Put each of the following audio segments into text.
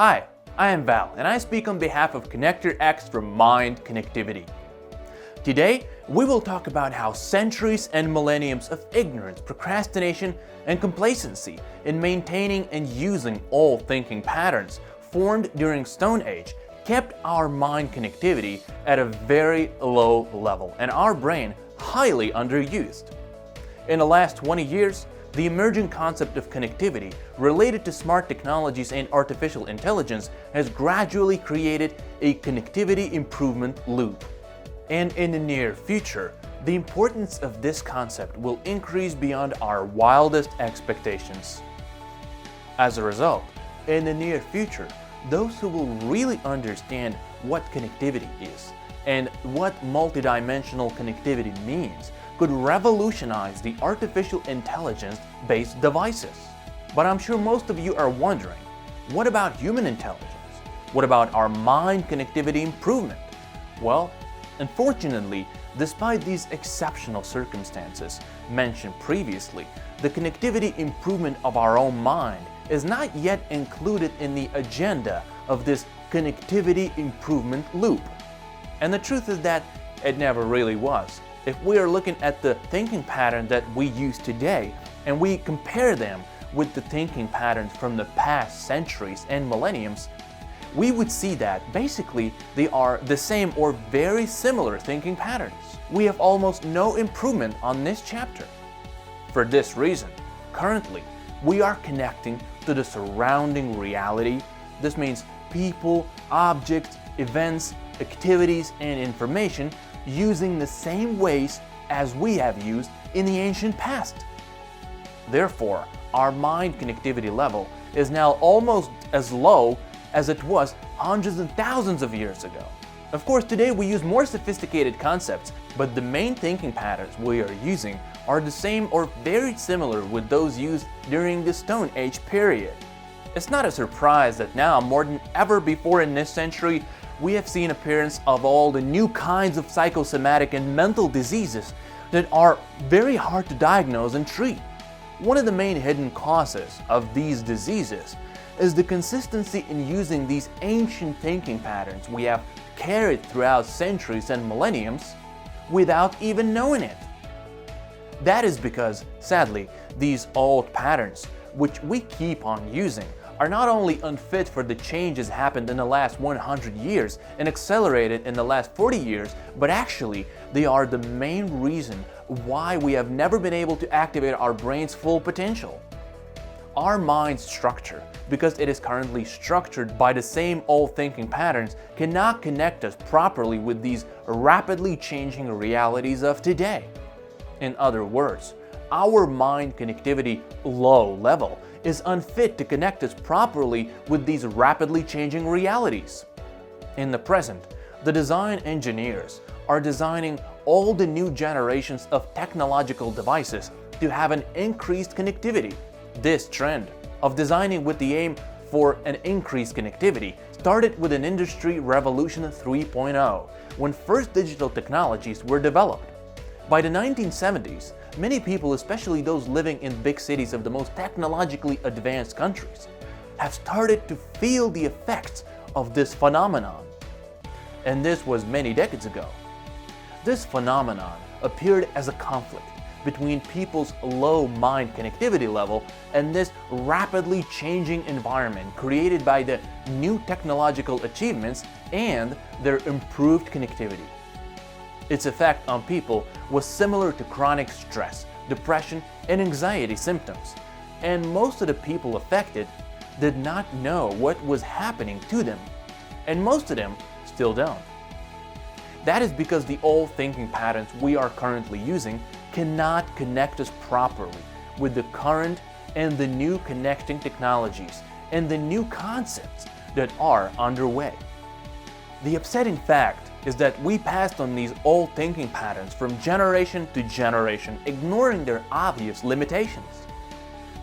Hi, I am Val, and I speak on behalf of Connector X from Mind Connectivity. Today, we will talk about how centuries and millenniums of ignorance, procrastination, and complacency in maintaining and using old thinking patterns formed during Stone Age kept our mind connectivity at a very low level and our brain highly underused. In the last 20 years, the emerging concept of connectivity related to smart technologies and artificial intelligence has gradually created a connectivity improvement loop. And in the near future, the importance of this concept will increase beyond our wildest expectations. As a result, in the near future, those who will really understand what connectivity is and what multidimensional connectivity means could revolutionize the artificial intelligence-based devices. But I'm sure most of you are wondering, what about human intelligence? What about our mind connectivity improvement? Well, unfortunately, despite these exceptional circumstances mentioned previously, the connectivity improvement of our own mind is not yet included in the agenda of this connectivity improvement loop. And the truth is that it never really was. If we are looking at the thinking pattern that we use today and we compare them with the thinking patterns from the past centuries and millenniums, we would see that basically they are the same or very similar thinking patterns. We have almost no improvement on this chapter. For this reason, currently, we are connecting to the surrounding reality. This means people, objects, events, activities, and information using the same ways as we have used in the ancient past. Therefore, our mind connectivity level is now almost as low as it was hundreds and thousands of years ago. Of course, today we use more sophisticated concepts, but the main thinking patterns we are using are the same or very similar with those used during the Stone Age period. It's not a surprise that now, more than ever before in this century, we have seen appearance of all the new kinds of psychosomatic and mental diseases that are very hard to diagnose and treat. One of the main hidden causes of these diseases is the consistency in using these ancient thinking patterns we have carried throughout centuries and millenniums without even knowing it. That is because, sadly, these old patterns, which we keep on using, are not only unfit for the changes happened in the last 100 years and accelerated in the last 40 years, but actually they are the main reason why we have never been able to activate our brain's full potential. Our mind structure, because it is currently structured by the same old thinking patterns, cannot connect us properly with these rapidly changing realities of today. In other words, our mind connectivity low level is unfit to connect us properly with these rapidly changing realities. In the present, the design engineers are designing all the new generations of technological devices to have an increased connectivity. This trend of designing with the aim for an increased connectivity started with an Industry Revolution 3.0, when first digital technologies were developed. By the 1970s, many people, especially those living in big cities of the most technologically advanced countries, have started to feel the effects of this phenomenon. And this was many decades ago. This phenomenon appeared as a conflict between people's low mind connectivity level and this rapidly changing environment created by the new technological achievements and their improved connectivity. Its effect on people was similar to chronic stress, depression, and anxiety symptoms, and most of the people affected did not know what was happening to them, and most of them still don't. That is because the old thinking patterns we are currently using cannot connect us properly with the current and the new connecting technologies and the new concepts that are underway. The upsetting fact is that we passed on these old thinking patterns from generation to generation, ignoring their obvious limitations.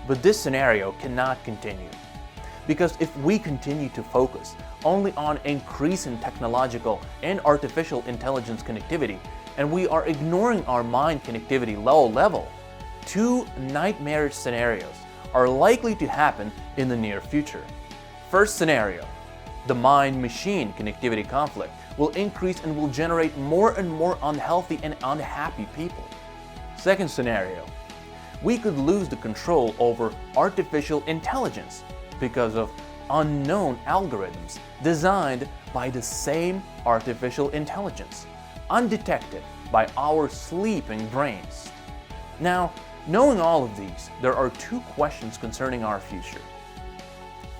But this scenario cannot continue, because if we continue to focus only on increasing technological and artificial intelligence connectivity, and we are ignoring our mind connectivity low level, two nightmarish scenarios are likely to happen in the near future. First scenario, the mind-machine connectivity conflict will increase and will generate more and more unhealthy and unhappy people. Second scenario, we could lose the control over artificial intelligence because of unknown algorithms designed by the same artificial intelligence, undetected by our sleeping brains. Now, knowing all of these, there are two questions concerning our future.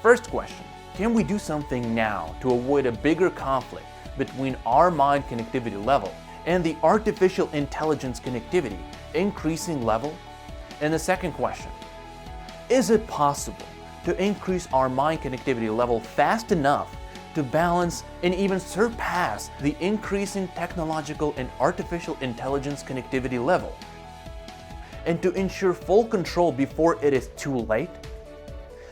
First question, can we do something now to avoid a bigger conflict between our mind connectivity level and the artificial intelligence connectivity increasing level? And the second question, is it possible to increase our mind connectivity level fast enough to balance and even surpass the increasing technological and artificial intelligence connectivity level? And to ensure full control before it is too late?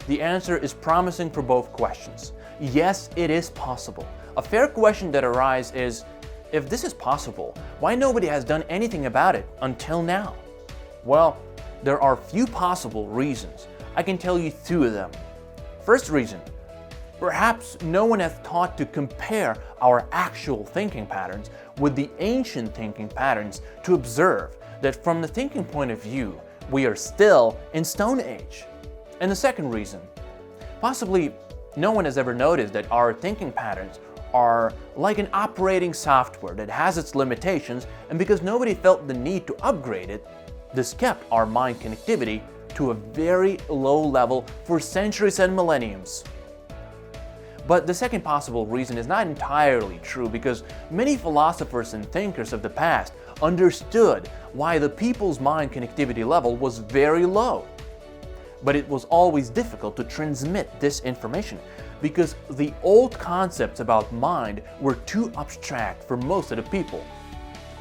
The answer is promising for both questions. Yes, it is possible. A fair question that arises is, if this is possible, why nobody has done anything about it until now? Well, there are few possible reasons. I can tell you two of them. First reason, perhaps no one has thought to compare our actual thinking patterns with the ancient thinking patterns to observe that from the thinking point of view, we are still in Stone Age. And the second reason, possibly no one has ever noticed that our thinking patterns are like an operating software that has its limitations, and because nobody felt the need to upgrade it, this kept our mind connectivity to a very low level for centuries and millenniums. But the second possible reason is not entirely true, because many philosophers and thinkers of the past understood why the people's mind connectivity level was very low. But it was always difficult to transmit this information because the old concepts about mind were too abstract for most of the people.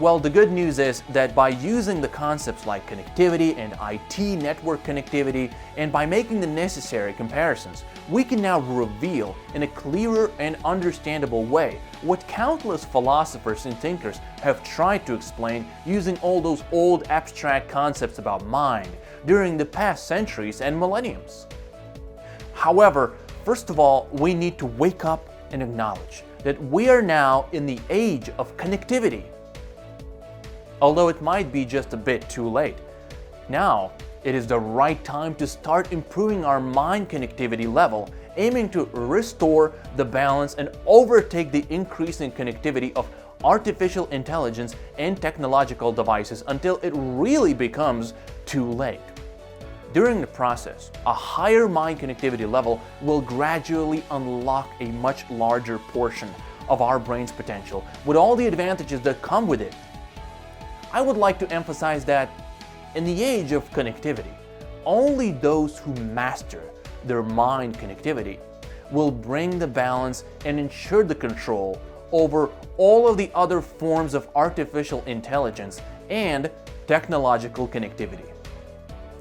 Well, the good news is that by using the concepts like connectivity and IT network connectivity, and by making the necessary comparisons, we can now reveal in a clearer and understandable way what countless philosophers and thinkers have tried to explain using all those old abstract concepts about mind during the past centuries and millenniums. However, first of all, we need to wake up and acknowledge that we are now in the age of connectivity. Although it might be just a bit too late. Now, it is the right time to start improving our mind connectivity level, aiming to restore the balance and overtake the increasing connectivity of artificial intelligence and technological devices until it really becomes too late. During the process, a higher mind connectivity level will gradually unlock a much larger portion of our brain's potential with all the advantages that come with it. I would like to emphasize that in the age of connectivity, only those who master their mind connectivity will bring the balance and ensure the control over all of the other forms of artificial intelligence and technological connectivity.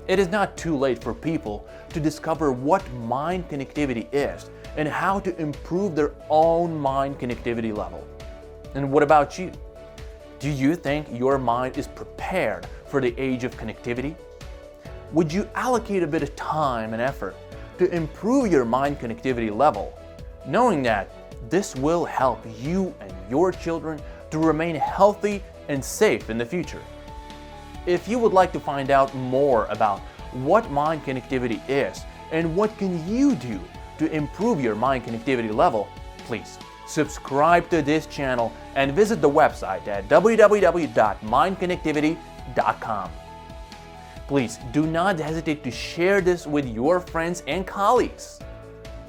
It is not too late for people to discover what mind connectivity is and how to improve their own mind connectivity level. And what about you? Do you think your mind is prepared for the age of connectivity? Would you allocate a bit of time and effort to improve your mind connectivity level, knowing that this will help you and your children to remain healthy and safe in the future? If you would like to find out more about what mind connectivity is and what can you do to improve your mind connectivity level, please subscribe to this channel and visit the website at www.mindconnectivity.com. Please do not hesitate to share this with your friends and colleagues.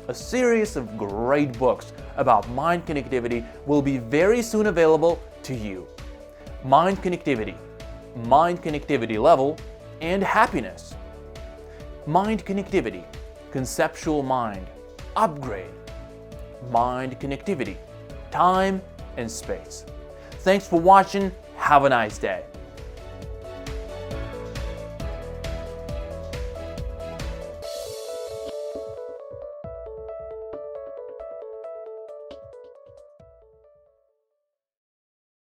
A series of great books about mind connectivity will be very soon available to you. Mind connectivity level, and happiness. Mind connectivity, conceptual mind, upgrade. Mind connectivity, time and space. Thanks for watching. Have a nice day.